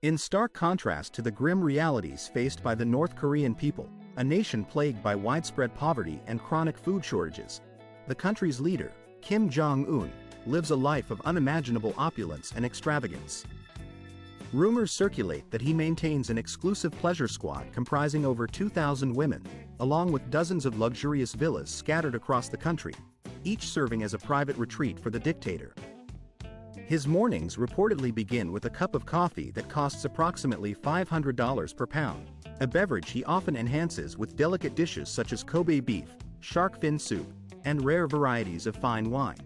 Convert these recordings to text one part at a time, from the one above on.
In stark contrast to the grim realities faced by the North Korean people, a nation plagued by widespread poverty and chronic food shortages, the country's leader, Kim Jong-un, lives a life of unimaginable opulence and extravagance. Rumors circulate that he maintains an exclusive pleasure squad comprising over 2,000 women, along with dozens of luxurious villas scattered across the country, each serving as a private retreat for the dictator. His mornings reportedly begin with a cup of coffee that costs approximately $500 per pound, a beverage he often enhances with delicate dishes such as Kobe beef, shark fin soup, and rare varieties of fine wine.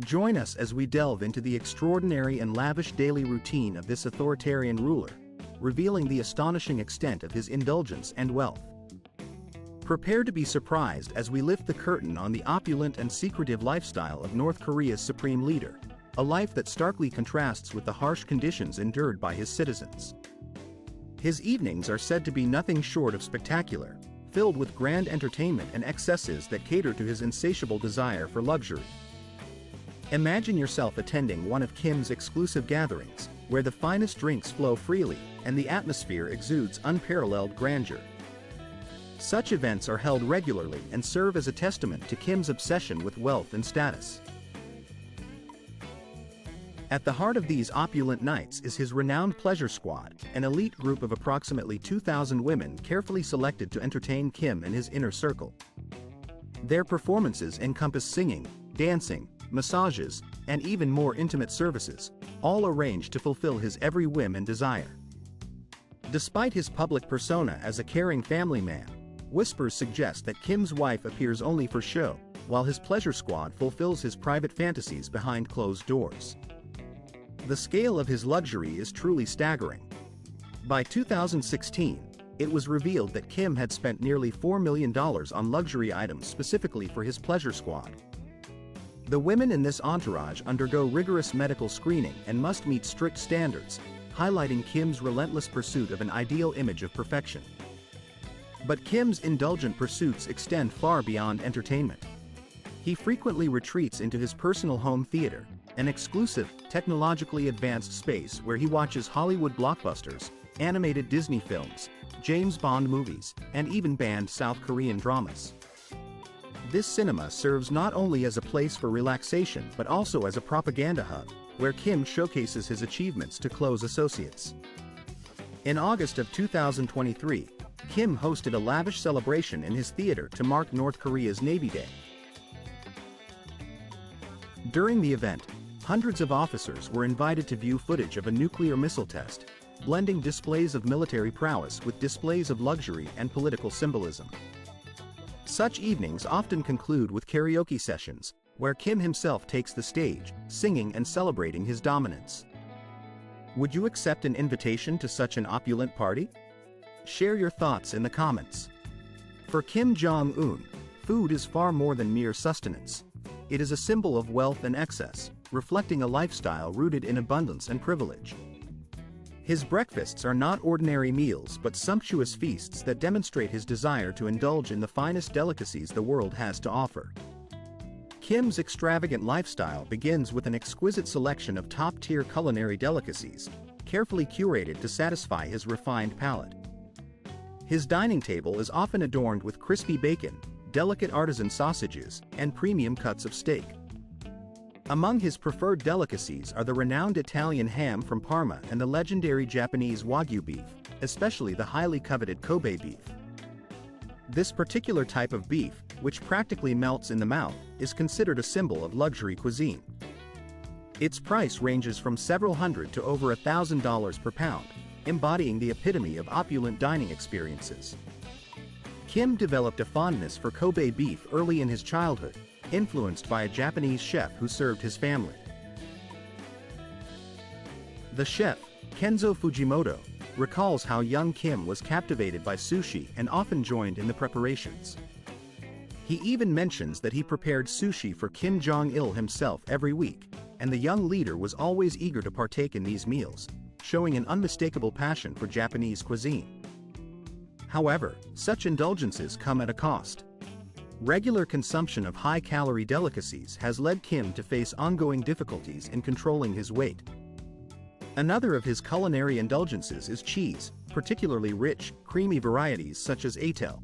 Join us as we delve into the extraordinary and lavish daily routine of this authoritarian ruler, revealing the astonishing extent of his indulgence and wealth. Prepare to be surprised as we lift the curtain on the opulent and secretive lifestyle of North Korea's supreme leader, a life that starkly contrasts with the harsh conditions endured by his citizens. His evenings are said to be nothing short of spectacular, filled with grand entertainment and excesses that cater to his insatiable desire for luxury. Imagine yourself attending one of Kim's exclusive gatherings, where the finest drinks flow freely and the atmosphere exudes unparalleled grandeur. Such events are held regularly and serve as a testament to Kim's obsession with wealth and status. At the heart of these opulent nights is his renowned pleasure squad, an elite group of approximately 2,000 women carefully selected to entertain Kim and his inner circle. Their performances encompass singing, dancing, massages, and even more intimate services, all arranged to fulfill his every whim and desire. Despite his public persona as a caring family man, whispers suggest that Kim's wife appears only for show, while his pleasure squad fulfills his private fantasies behind closed doors. The scale of his luxury is truly staggering. By 2016, it was revealed that Kim had spent nearly $4 million on luxury items specifically for his pleasure squad. The women in this entourage undergo rigorous medical screening and must meet strict standards, highlighting Kim's relentless pursuit of an ideal image of perfection. But Kim's indulgent pursuits extend far beyond entertainment. He frequently retreats into his personal home theater, an exclusive, technologically advanced space where he watches Hollywood blockbusters, animated Disney films, James Bond movies, and even banned South Korean dramas. This cinema serves not only as a place for relaxation but also as a propaganda hub, where Kim showcases his achievements to close associates. In August of 2023, Kim hosted a lavish celebration in his theater to mark North Korea's Navy Day. During the event, hundreds of officers were invited to view footage of a nuclear missile test, blending displays of military prowess with displays of luxury and political symbolism. Such evenings often conclude with karaoke sessions, where Kim himself takes the stage, singing and celebrating his dominance. Would you accept an invitation to such an opulent party? Share your thoughts in the comments. For Kim Jong-un, food is far more than mere sustenance. It is a symbol of wealth and excess, reflecting a lifestyle rooted in abundance and privilege. His breakfasts are not ordinary meals but sumptuous feasts that demonstrate his desire to indulge in the finest delicacies the world has to offer. Kim's extravagant lifestyle begins with an exquisite selection of top-tier culinary delicacies, carefully curated to satisfy his refined palate. His dining table is often adorned with crispy bacon, delicate artisan sausages, and premium cuts of steak. Among his preferred delicacies are the renowned Italian ham from Parma and the legendary Japanese Wagyu beef, especially the highly coveted Kobe beef. This particular type of beef, which practically melts in the mouth, is considered a symbol of luxury cuisine. Its price ranges from several hundred to over $1,000 per pound, embodying the epitome of opulent dining experiences. Kim developed a fondness for Kobe beef early in his childhood, influenced by a Japanese chef who served his family. The chef, Kenzo Fujimoto, recalls how young Kim was captivated by sushi and often joined in the preparations. He even mentions that he prepared sushi for Kim Jong-il himself every week, and the young leader was always eager to partake in these meals, showing an unmistakable passion for Japanese cuisine. However, such indulgences come at a cost. Regular consumption of high-calorie delicacies has led Kim to face ongoing difficulties in controlling his weight. Another of his culinary indulgences is cheese, particularly rich, creamy varieties such as Atel.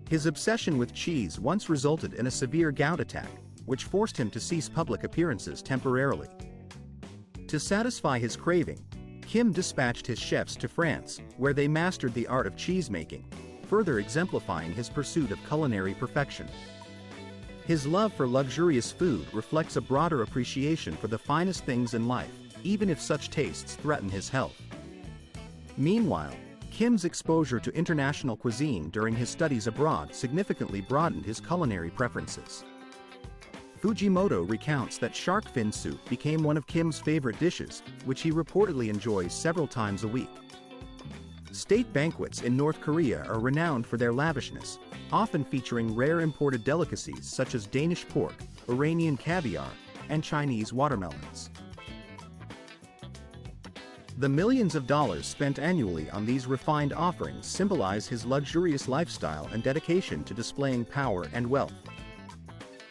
His obsession with cheese once resulted in a severe gout attack, which forced him to cease public appearances temporarily. To satisfy his craving, Kim dispatched his chefs to France, where they mastered the art of cheese-making, further exemplifying his pursuit of culinary perfection. His love for luxurious food reflects a broader appreciation for the finest things in life, even if such tastes threaten his health. Meanwhile, Kim's exposure to international cuisine during his studies abroad significantly broadened his culinary preferences. Fujimoto recounts that shark fin soup became one of Kim's favorite dishes, which he reportedly enjoys several times a week. State banquets in North Korea are renowned for their lavishness, often featuring rare imported delicacies such as Danish pork, Iranian caviar, and Chinese watermelons. The millions of dollars spent annually on these refined offerings symbolize his luxurious lifestyle and dedication to displaying power and wealth.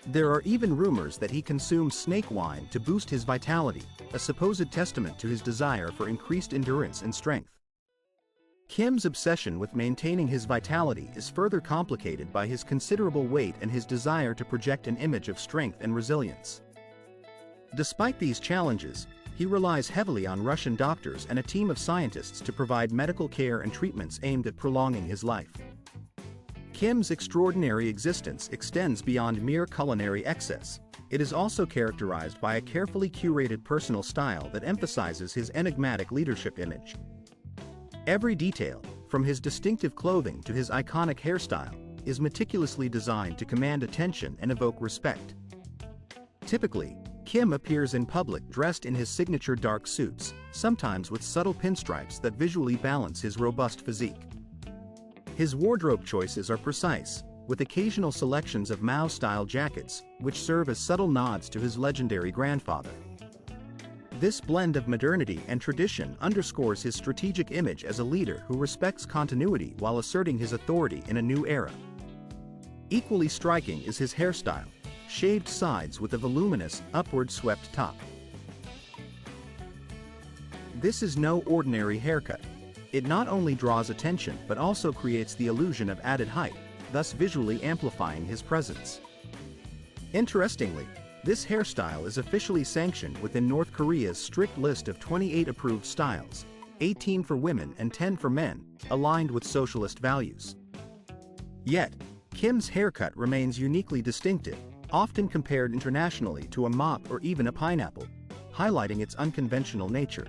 There are even rumors that he consumes snake wine to boost his vitality, a supposed testament to his desire for increased endurance and strength. Kim's obsession with maintaining his vitality is further complicated by his considerable weight and his desire to project an image of strength and resilience. Despite these challenges, he relies heavily on Russian doctors and a team of scientists to provide medical care and treatments aimed at prolonging his life. Kim's extraordinary existence extends beyond mere culinary excess. It is also characterized by a carefully curated personal style that emphasizes his enigmatic leadership image. Every detail, from his distinctive clothing to his iconic hairstyle, is meticulously designed to command attention and evoke respect. Typically, Kim appears in public dressed in his signature dark suits, sometimes with subtle pinstripes that visually balance his robust physique. His wardrobe choices are precise, with occasional selections of Mao-style jackets, which serve as subtle nods to his legendary grandfather. This blend of modernity and tradition underscores his strategic image as a leader who respects continuity while asserting his authority in a new era. Equally striking is his hairstyle, shaved sides with a voluminous, upward-swept top. This is no ordinary haircut. It not only draws attention but also creates the illusion of added height, thus visually amplifying his presence. Interestingly, this hairstyle is officially sanctioned within North Korea's strict list of 28 approved styles, 18 for women and 10 for men, aligned with socialist values. Yet, Kim's haircut remains uniquely distinctive, often compared internationally to a mop or even a pineapple, highlighting its unconventional nature.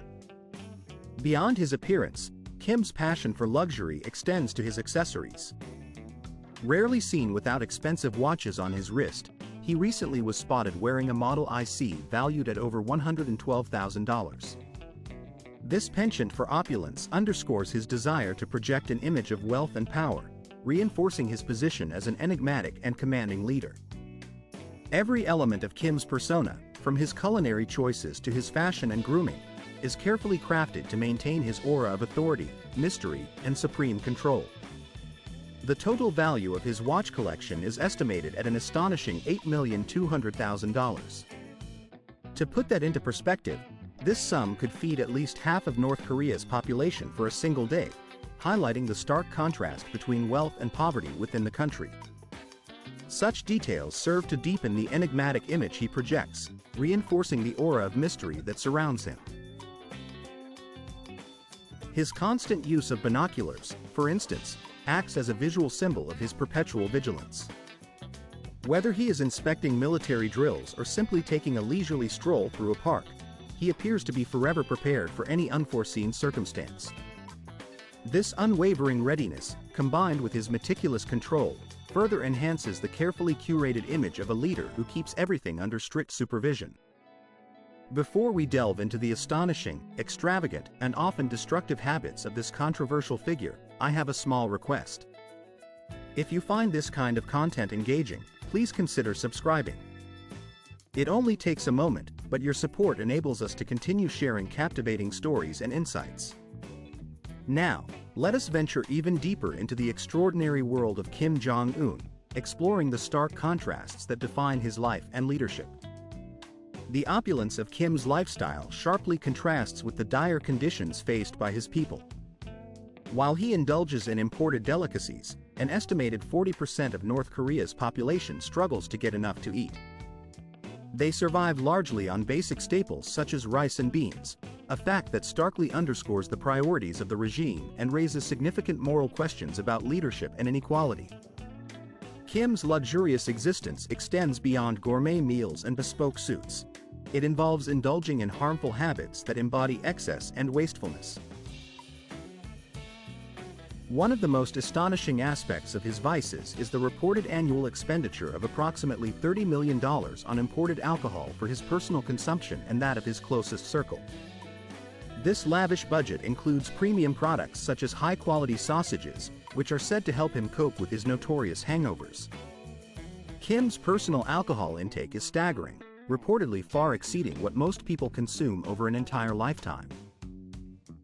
Beyond his appearance, Kim's passion for luxury extends to his accessories. Rarely seen without expensive watches on his wrist, he recently was spotted wearing a Model IC valued at over $112,000. This penchant for opulence underscores his desire to project an image of wealth and power, reinforcing his position as an enigmatic and commanding leader. Every element of Kim's persona, from his culinary choices to his fashion and grooming, is carefully crafted to maintain his aura of authority, mystery, and supreme control. The total value of his watch collection is estimated at an astonishing $8,200,000. To put that into perspective, this sum could feed at least half of North Korea's population for a single day, highlighting the stark contrast between wealth and poverty within the country. Such details serve to deepen the enigmatic image he projects, reinforcing the aura of mystery that surrounds him. His constant use of binoculars, for instance, acts as a visual symbol of his perpetual vigilance. Whether he is inspecting military drills or simply taking a leisurely stroll through a park, he appears to be forever prepared for any unforeseen circumstance. This unwavering readiness, combined with his meticulous control, further enhances the carefully curated image of a leader who keeps everything under strict supervision. Before we delve into the astonishing, extravagant, and often destructive habits of this controversial figure, I have a small request. If you find this kind of content engaging, please consider subscribing. It only takes a moment, but your support enables us to continue sharing captivating stories and insights. Now, let us venture even deeper into the extraordinary world of Kim Jong-un, exploring the stark contrasts that define his life and leadership. The opulence of Kim's lifestyle sharply contrasts with the dire conditions faced by his people. While he indulges in imported delicacies, an estimated 40% of North Korea's population struggles to get enough to eat. They survive largely on basic staples such as rice and beans, a fact that starkly underscores the priorities of the regime and raises significant moral questions about leadership and inequality. Kim's luxurious existence extends beyond gourmet meals and bespoke suits. It involves indulging in harmful habits that embody excess and wastefulness. One of the most astonishing aspects of his vices is the reported annual expenditure of approximately $30 million on imported alcohol for his personal consumption and that of his closest circle. This lavish budget includes premium products such as high-quality sausages, which are said to help him cope with his notorious hangovers. Kim's personal alcohol intake is staggering, reportedly far exceeding what most people consume over an entire lifetime.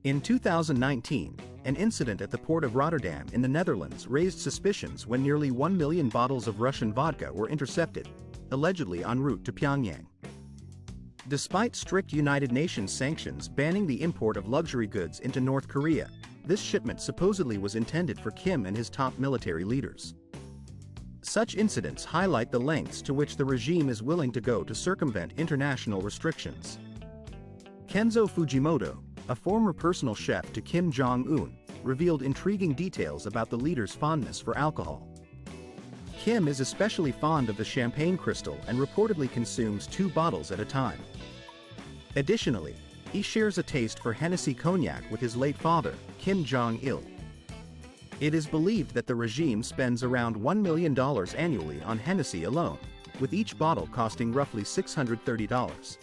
In 2019, an incident at the port of Rotterdam in the Netherlands raised suspicions when nearly 1 million bottles of Russian vodka were intercepted, allegedly en route to Pyongyang. Despite strict United Nations sanctions banning the import of luxury goods into North Korea, this shipment supposedly was intended for Kim and his top military leaders. Such incidents highlight the lengths to which the regime is willing to go to circumvent international restrictions. Kenzo Fujimoto, a former personal chef to Kim Jong-un, revealed intriguing details about the leader's fondness for alcohol. Kim is especially fond of the champagne crystal and reportedly consumes 2 bottles at a time. Additionally, he shares a taste for Hennessy cognac with his late father, Kim Jong-il. It is believed that the regime spends around $1 million annually on Hennessy alone, with each bottle costing roughly $630.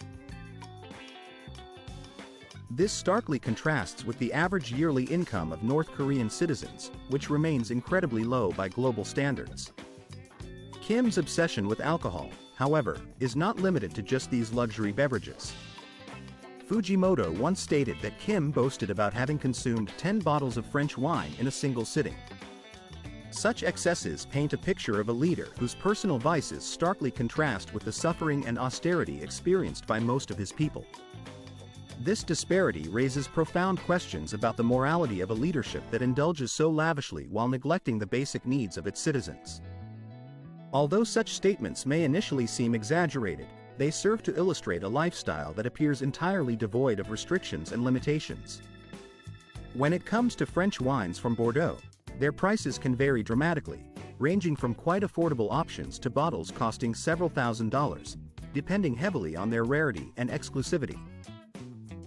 This starkly contrasts with the average yearly income of North Korean citizens, which remains incredibly low by global standards. Kim's obsession with alcohol, however, is not limited to just these luxury beverages. Fujimoto once stated that Kim boasted about having consumed 10 bottles of French wine in a single sitting. Such excesses paint a picture of a leader whose personal vices starkly contrast with the suffering and austerity experienced by most of his people. This disparity raises profound questions about the morality of a leadership that indulges so lavishly while neglecting the basic needs of its citizens. Although such statements may initially seem exaggerated, they serve to illustrate a lifestyle that appears entirely devoid of restrictions and limitations. When it comes to French wines from Bordeaux, their prices can vary dramatically, ranging from quite affordable options to bottles costing several $1,000s, depending heavily on their rarity and exclusivity.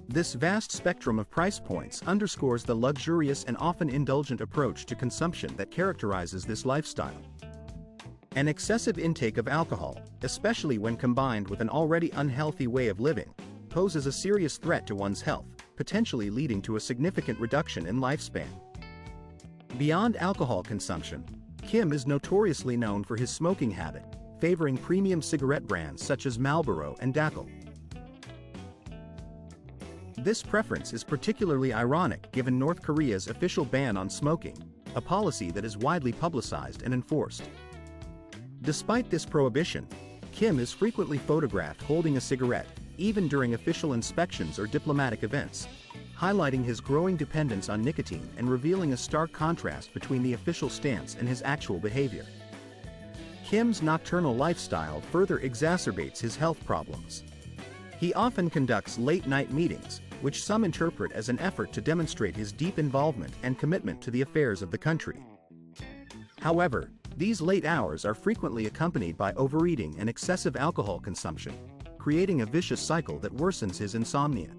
This vast spectrum of price points underscores the luxurious and often indulgent approach to consumption that characterizes this lifestyle. An excessive intake of alcohol, especially when combined with an already unhealthy way of living, poses a serious threat to one's health, potentially leading to a significant reduction in lifespan. Beyond alcohol consumption, Kim is notoriously known for his smoking habit, favoring premium cigarette brands such as Marlboro and Dackel. This preference is particularly ironic given North Korea's official ban on smoking, a policy that is widely publicized and enforced. Despite this prohibition, Kim is frequently photographed holding a cigarette, even during official inspections or diplomatic events, highlighting his growing dependence on nicotine and revealing a stark contrast between the official stance and his actual behavior. Kim's nocturnal lifestyle further exacerbates his health problems. He often conducts late-night meetings, which some interpret as an effort to demonstrate his deep involvement and commitment to the affairs of the country. However, these late hours are frequently accompanied by overeating and excessive alcohol consumption, creating a vicious cycle that worsens his insomnia.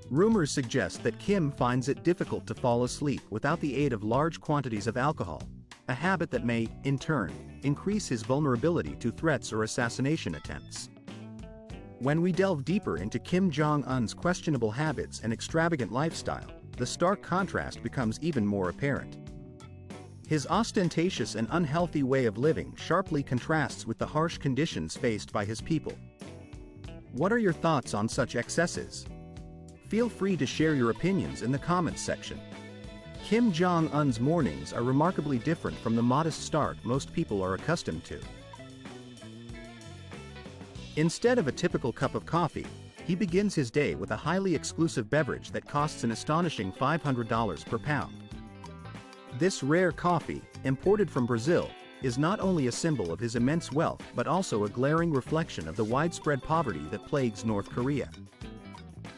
Rumors suggest that Kim finds it difficult to fall asleep without the aid of large quantities of alcohol, a habit that may, in turn, increase his vulnerability to threats or assassination attempts. When we delve deeper into Kim Jong-un's questionable habits and extravagant lifestyle, the stark contrast becomes even more apparent. His ostentatious and unhealthy way of living sharply contrasts with the harsh conditions faced by his people. What are your thoughts on such excesses? Feel free to share your opinions in the comments section. Kim Jong-un's mornings are remarkably different from the modest start most people are accustomed to. Instead of a typical cup of coffee, he begins his day with a highly exclusive beverage that costs an astonishing $500 per pound. This rare coffee, imported from Brazil, is not only a symbol of his immense wealth but also a glaring reflection of the widespread poverty that plagues North Korea.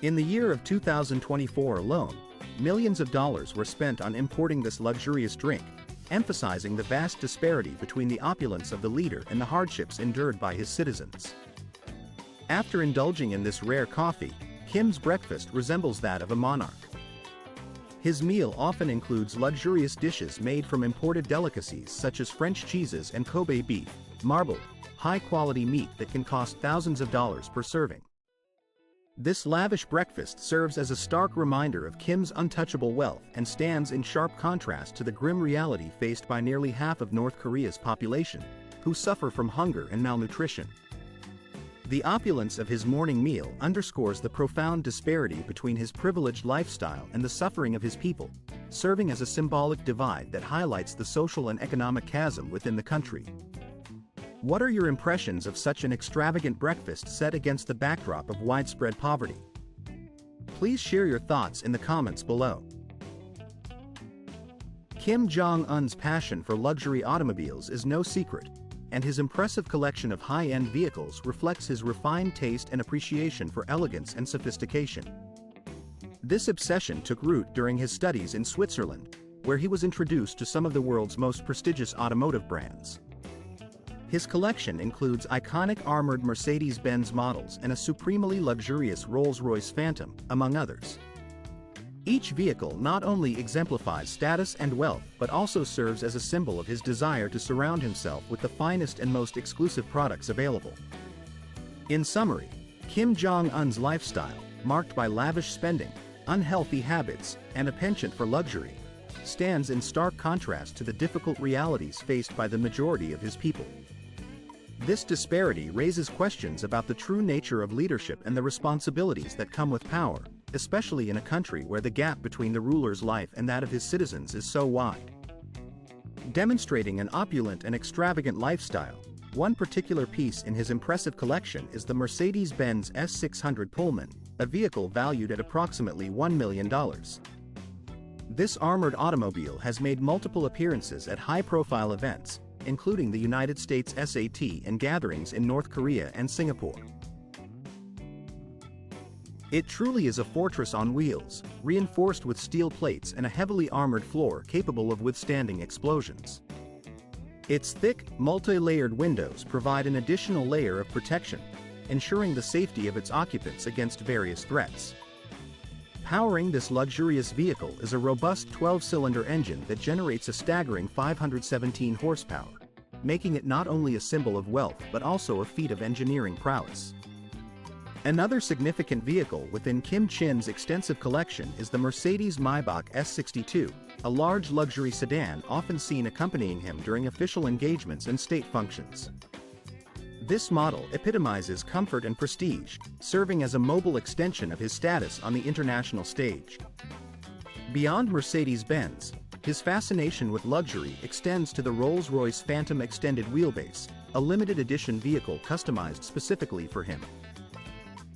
In the year of 2024 alone, millions of dollars were spent on importing this luxurious drink, emphasizing the vast disparity between the opulence of the leader and the hardships endured by his citizens. After indulging in this rare coffee, Kim's breakfast resembles that of a monarch. His meal often includes luxurious dishes made from imported delicacies such as French cheeses and Kobe beef, marbled, high-quality meat that can cost thousands of dollars per serving. This lavish breakfast serves as a stark reminder of Kim's untouchable wealth and stands in sharp contrast to the grim reality faced by nearly half of North Korea's population, who suffer from hunger and malnutrition. The opulence of his morning meal underscores the profound disparity between his privileged lifestyle and the suffering of his people, serving as a symbolic divide that highlights the social and economic chasm within the country. What are your impressions of such an extravagant breakfast set against the backdrop of widespread poverty? Please share your thoughts in the comments below. Kim Jong-un's passion for luxury automobiles is no secret, and his impressive collection of high-end vehicles reflects his refined taste and appreciation for elegance and sophistication. This obsession took root during his studies in Switzerland, where he was introduced to some of the world's most prestigious automotive brands. His collection includes iconic armored Mercedes-Benz models and a supremely luxurious Rolls-Royce Phantom, among others. Each vehicle not only exemplifies status and wealth but also serves as a symbol of his desire to surround himself with the finest and most exclusive products available. In summary, Kim Jong-un's lifestyle, marked by lavish spending, unhealthy habits, and a penchant for luxury, stands in stark contrast to the difficult realities faced by the majority of his people. This disparity raises questions about the true nature of leadership and the responsibilities that come with power, especially in a country where the gap between the ruler's life and that of his citizens is so wide. Demonstrating an opulent and extravagant lifestyle, one particular piece in his impressive collection is the Mercedes-Benz S600 Pullman, a vehicle valued at approximately $1 million. This armored automobile has made multiple appearances at high-profile events, including the United States SAT and gatherings in North Korea and Singapore. It truly is a fortress on wheels, reinforced with steel plates and a heavily armored floor capable of withstanding explosions. Its thick, multi-layered windows provide an additional layer of protection, ensuring the safety of its occupants against various threats. Powering this luxurious vehicle is a robust 12-cylinder engine that generates a staggering 517 horsepower, making it not only a symbol of wealth but also a feat of engineering prowess. Another significant vehicle within Kim Chin's extensive collection is the Mercedes-Maybach S62, a large luxury sedan often seen accompanying him during official engagements and state functions. This model epitomizes comfort and prestige, serving as a mobile extension of his status on the international stage. Beyond Mercedes-Benz, his fascination with luxury extends to the Rolls-Royce Phantom Extended Wheelbase, a limited edition vehicle customized specifically for him.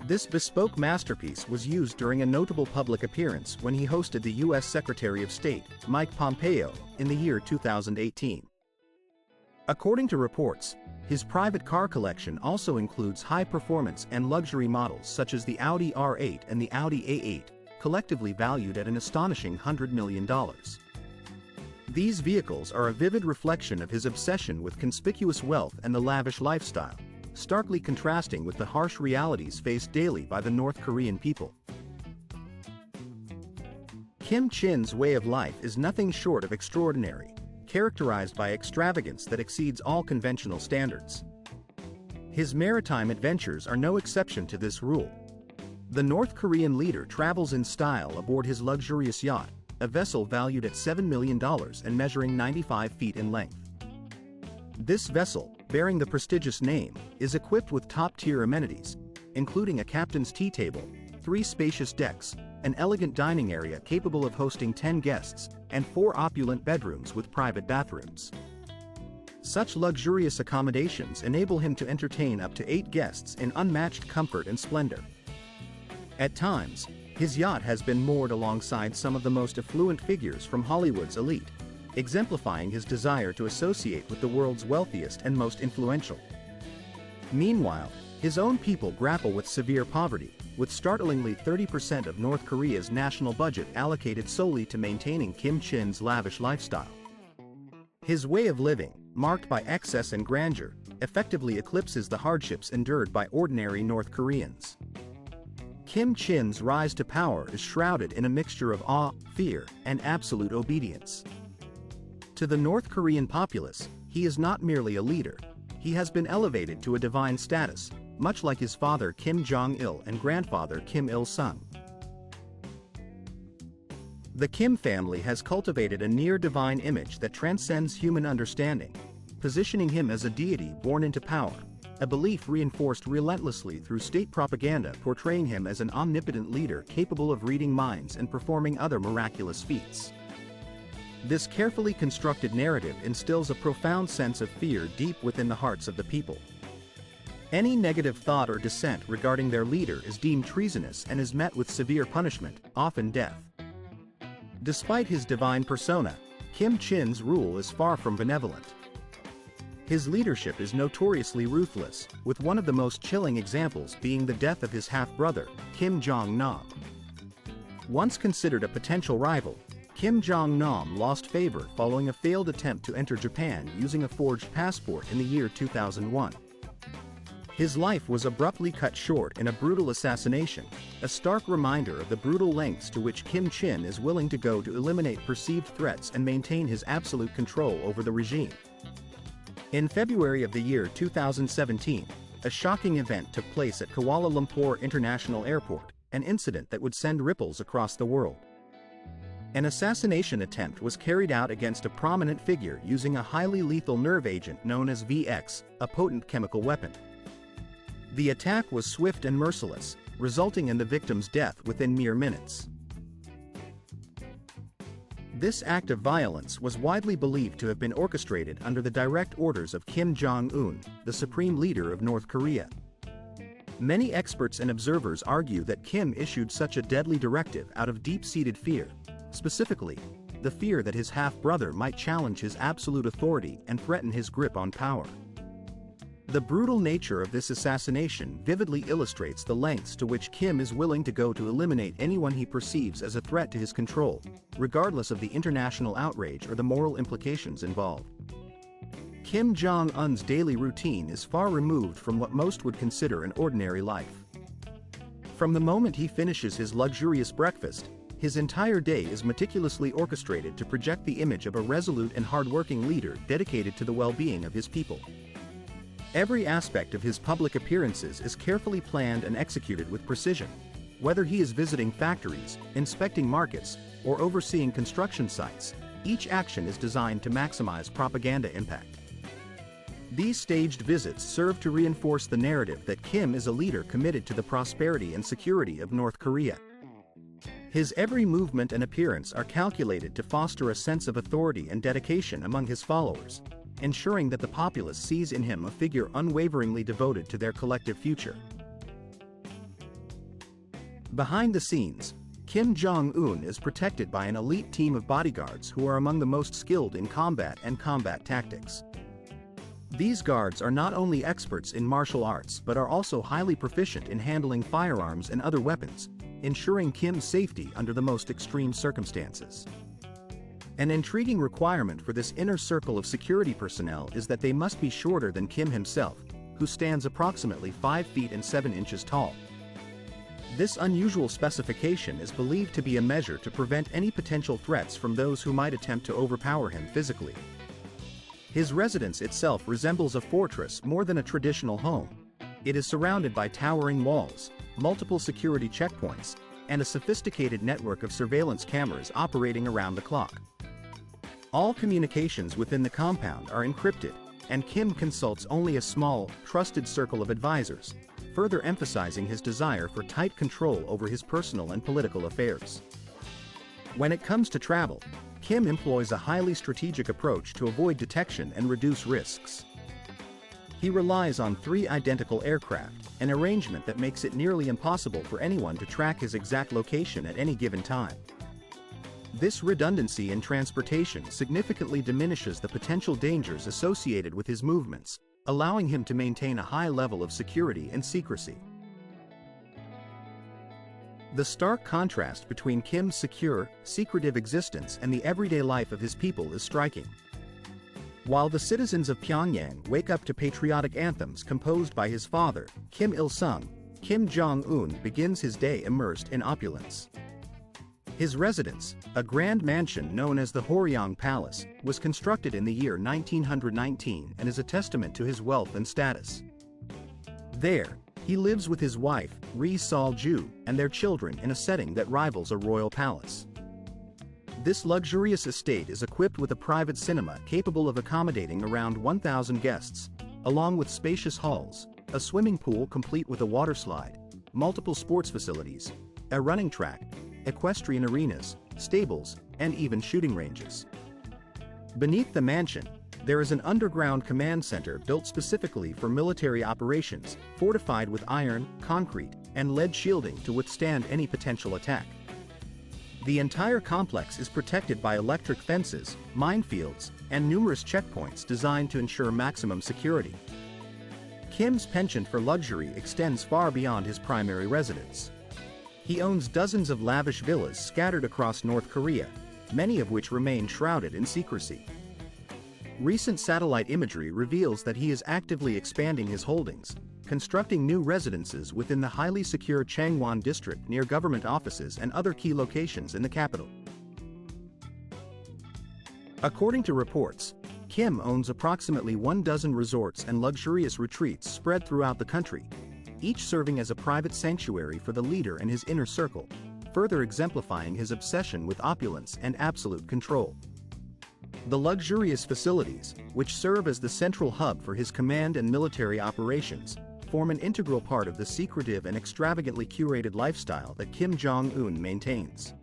This bespoke masterpiece was used during a notable public appearance when he hosted the U.S. Secretary of State, Mike Pompeo, in the year 2018. According to reports, his private car collection also includes high-performance and luxury models such as the Audi R8 and the Audi A8, collectively valued at an astonishing $100 million. These vehicles are a vivid reflection of his obsession with conspicuous wealth and the lavish lifestyle, starkly contrasting with the harsh realities faced daily by the North Korean people. Kim Chin's way of life is nothing short of extraordinary, characterized by extravagance that exceeds all conventional standards. His maritime adventures are no exception to this rule. The North Korean leader travels in style aboard his luxurious yacht, a vessel valued at $7 million and measuring 95 feet in length. This vessel, bearing the prestigious name, is equipped with top-tier amenities, including a captain's tea table, 3 spacious decks, an elegant dining area capable of hosting 10 guests, and 4 opulent bedrooms with private bathrooms. Such luxurious accommodations enable him to entertain up to 8 guests in unmatched comfort and splendor. At times, his yacht has been moored alongside some of the most affluent figures from Hollywood's elite, exemplifying his desire to associate with the world's wealthiest and most influential. Meanwhile, his own people grapple with severe poverty, with startlingly 30% of North Korea's national budget allocated solely to maintaining Kim Chin's lavish lifestyle. His way of living, marked by excess and grandeur, effectively eclipses the hardships endured by ordinary North Koreans. Kim Chin's rise to power is shrouded in a mixture of awe, fear, and absolute obedience. To the North Korean populace, he is not merely a leader, he has been elevated to a divine status, much like his father Kim Jong-il and grandfather Kim Il-sung. The Kim family has cultivated a near-divine image that transcends human understanding, positioning him as a deity born into power, a belief reinforced relentlessly through state propaganda portraying him as an omnipotent leader capable of reading minds and performing other miraculous feats. This carefully constructed narrative instills a profound sense of fear deep within the hearts of the people. Any negative thought or dissent regarding their leader is deemed treasonous and is met with severe punishment, often death. Despite his divine persona, Kim Chin's rule is far from benevolent. His leadership is notoriously ruthless, with one of the most chilling examples being the death of his half-brother, Kim Jong-nam. Once considered a potential rival, Kim Jong-nam lost favor following a failed attempt to enter Japan using a forged passport in the year 2001. His life was abruptly cut short in a brutal assassination, a stark reminder of the brutal lengths to which Kim Chin is willing to go to eliminate perceived threats and maintain his absolute control over the regime. In February of the year 2017, a shocking event took place at Kuala Lumpur International Airport, an incident that would send ripples across the world. An assassination attempt was carried out against a prominent figure using a highly lethal nerve agent known as VX, a potent chemical weapon. The attack was swift and merciless, resulting in the victim's death within mere minutes. This act of violence was widely believed to have been orchestrated under the direct orders of Kim Jong-un, the supreme leader of North Korea. Many experts and observers argue that Kim issued such a deadly directive out of deep-seated fear, specifically, the fear that his half-brother might challenge his absolute authority and threaten his grip on power. The brutal nature of this assassination vividly illustrates the lengths to which Kim is willing to go to eliminate anyone he perceives as a threat to his control, regardless of the international outrage or the moral implications involved. Kim Jong-un's daily routine is far removed from what most would consider an ordinary life. From the moment he finishes his luxurious breakfast, his entire day is meticulously orchestrated to project the image of a resolute and hardworking leader dedicated to the well-being of his people. Every aspect of his public appearances is carefully planned and executed with precision. Whether he is visiting factories, inspecting markets, or overseeing construction sites, each action is designed to maximize propaganda impact. These staged visits serve to reinforce the narrative that Kim is a leader committed to the prosperity and security of North Korea. His every movement and appearance are calculated to foster a sense of authority and dedication among his followers, ensuring that the populace sees in him a figure unwaveringly devoted to their collective future. Behind the scenes, Kim Jong-un is protected by an elite team of bodyguards who are among the most skilled in combat and combat tactics. These guards are not only experts in martial arts but are also highly proficient in handling firearms and other weapons, ensuring Kim's safety under the most extreme circumstances. An intriguing requirement for this inner circle of security personnel is that they must be shorter than Kim himself, who stands approximately 5 feet and 7 inches tall. This unusual specification is believed to be a measure to prevent any potential threats from those who might attempt to overpower him physically. His residence itself resembles a fortress more than a traditional home. It is surrounded by towering walls, multiple security checkpoints, and a sophisticated network of surveillance cameras operating around the clock. All communications within the compound are encrypted, and Kim consults only a small, trusted circle of advisors, further emphasizing his desire for tight control over his personal and political affairs. When it comes to travel, Kim employs a highly strategic approach to avoid detection and reduce risks. He relies on 3 identical aircraft, an arrangement that makes it nearly impossible for anyone to track his exact location at any given time. This redundancy in transportation significantly diminishes the potential dangers associated with his movements, allowing him to maintain a high level of security and secrecy. The stark contrast between Kim's secure, secretive existence and the everyday life of his people is striking. While the citizens of Pyongyang wake up to patriotic anthems composed by his father, Kim Il-sung, Kim Jong-un begins his day immersed in opulence. His residence, a grand mansion known as the Horyang Palace, was constructed in the year 1919 and is a testament to his wealth and status. There, he lives with his wife, Ri Sol-ju, and their children in a setting that rivals a royal palace. This luxurious estate is equipped with a private cinema capable of accommodating around 1,000 guests, along with spacious halls, a swimming pool complete with a water slide, multiple sports facilities, a running track, equestrian arenas, stables, and even shooting ranges. Beneath the mansion, there is an underground command center built specifically for military operations, fortified with iron, concrete, and lead shielding to withstand any potential attack. The entire complex is protected by electric fences, minefields, and numerous checkpoints designed to ensure maximum security. Kim's penchant for luxury extends far beyond his primary residence. He owns dozens of lavish villas scattered across North Korea, many of which remain shrouded in secrecy. Recent satellite imagery reveals that he is actively expanding his holdings, constructing new residences within the highly secure Changwon district near government offices and other key locations in the capital. According to reports, Kim owns approximately 12 resorts and luxurious retreats spread throughout the country, each serving as a private sanctuary for the leader and his inner circle, further exemplifying his obsession with opulence and absolute control. The luxurious facilities, which serve as the central hub for his command and military operations, form an integral part of the secretive and extravagantly curated lifestyle that Kim Jong-un maintains.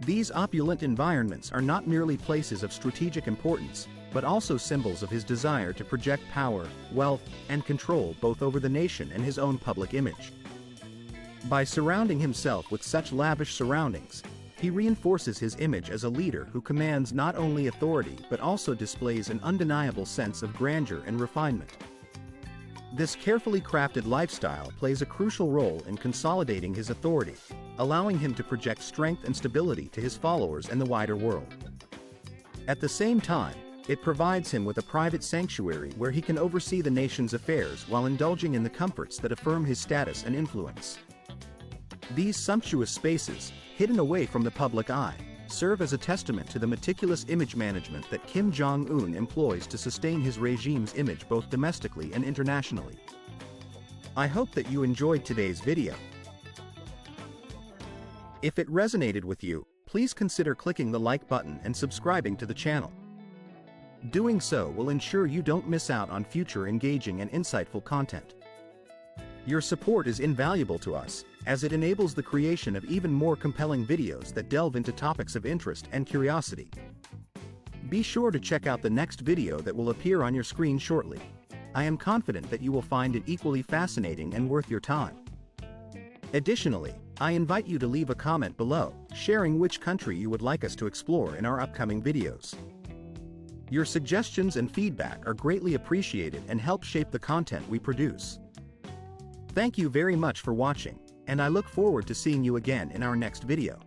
These opulent environments are not merely places of strategic importance, but also symbols of his desire to project power, wealth, and control both over the nation and his own public image. By surrounding himself with such lavish surroundings, he reinforces his image as a leader who commands not only authority but also displays an undeniable sense of grandeur and refinement. This carefully crafted lifestyle plays a crucial role in consolidating his authority, allowing him to project strength and stability to his followers and the wider world. At the same time, it provides him with a private sanctuary where he can oversee the nation's affairs while indulging in the comforts that affirm his status and influence. These sumptuous spaces, hidden away from the public eye, serve as a testament to the meticulous image management that Kim Jong-un employs to sustain his regime's image both domestically and internationally. I hope that you enjoyed today's video. If it resonated with you, please consider clicking the like button and subscribing to the channel. Doing so will ensure you don't miss out on future engaging and insightful content. Your support is invaluable to us, as it enables the creation of even more compelling videos that delve into topics of interest and curiosity. Be sure to check out the next video that will appear on your screen shortly. I am confident that you will find it equally fascinating and worth your time. Additionally, I invite you to leave a comment below, sharing which country you would like us to explore in our upcoming videos. Your suggestions and feedback are greatly appreciated and help shape the content we produce. Thank you very much for watching, and I look forward to seeing you again in our next video.